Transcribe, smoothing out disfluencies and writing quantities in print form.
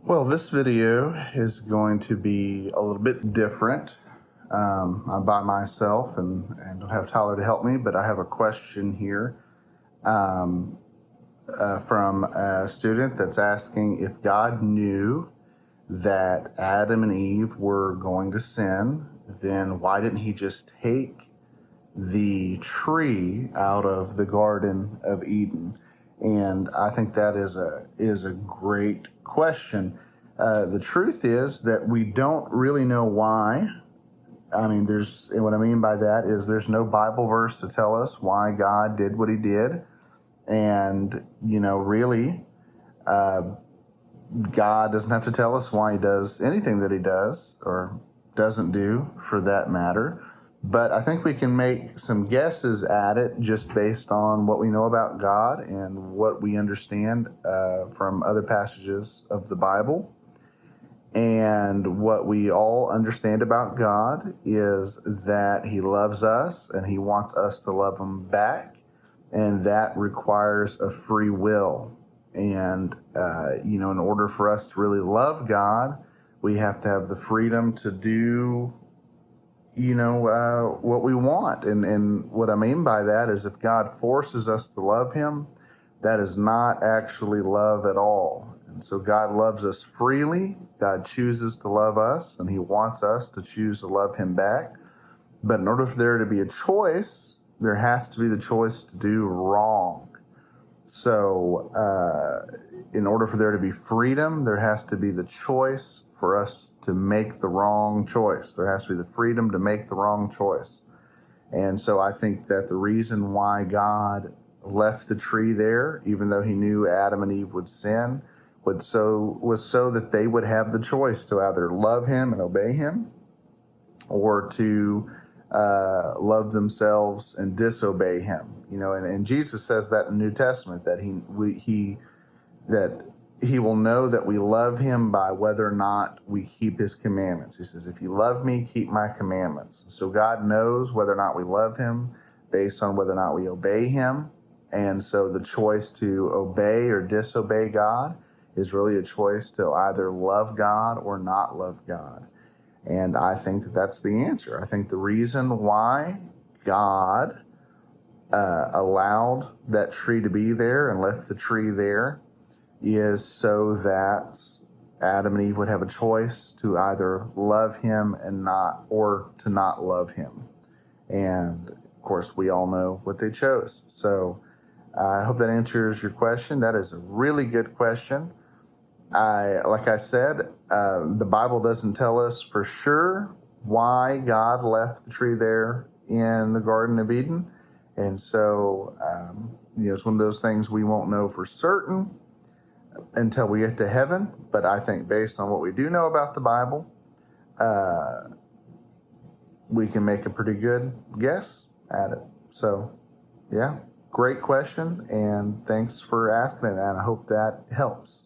Well, this video is going to be a little bit different. I'm by myself and don't have Tyler to help me, but I have a question here from a student that's asking if God knew that Adam and Eve were going to sin, then why didn't he just take the tree out of the Garden of Eden? And I think that is a great question. The truth is that we don't really know why. What I mean by that is there's no Bible verse to tell us why God did what he did. And, really, God doesn't have to tell us why he does anything that he does or doesn't do for that matter. But I think we can make some guesses at it just based on what we know about God and what we understand from other passages of the Bible. And what we all understand about God is that he loves us and he wants us to love him back. And that requires a free will. And, in order for us to really love God, we have to have the freedom to do what we want. And what I mean by that is if God forces us to love him, that is not actually love at all. And so God loves us freely. God chooses to love us, and he wants us to choose to love him back. But in order for there to be a choice, there has to be the choice to do wrong. So in order for there to be freedom, there has to be the choice for us to make the wrong choice. There has to be the freedom to make the wrong choice. And so I think that the reason why God left the tree there, even though he knew Adam and Eve would sin, was so that they would have the choice to either love him and obey him or to love themselves and disobey him. And Jesus says that in the New Testament, that he will know that we love him by whether or not we keep his commandments. He says, if you love me, keep my commandments. So God knows whether or not we love him based on whether or not we obey him. And so the choice to obey or disobey God is really a choice to either love God or not love God. And I think that that's the answer. I think the reason why God allowed that tree to be there and left the tree there is so that Adam and Eve would have a choice to either love him or to not love him. And of course, we all know what they chose. So I hope that answers your question. That is a really good question. Like I said, the Bible doesn't tell us for sure why God left the tree there in the Garden of Eden. And so, it's one of those things we won't know for certain until we get to heaven. But I think based on what we do know about the Bible, we can make a pretty good guess at it. So, yeah, great question. And thanks for asking it. And I hope that helps.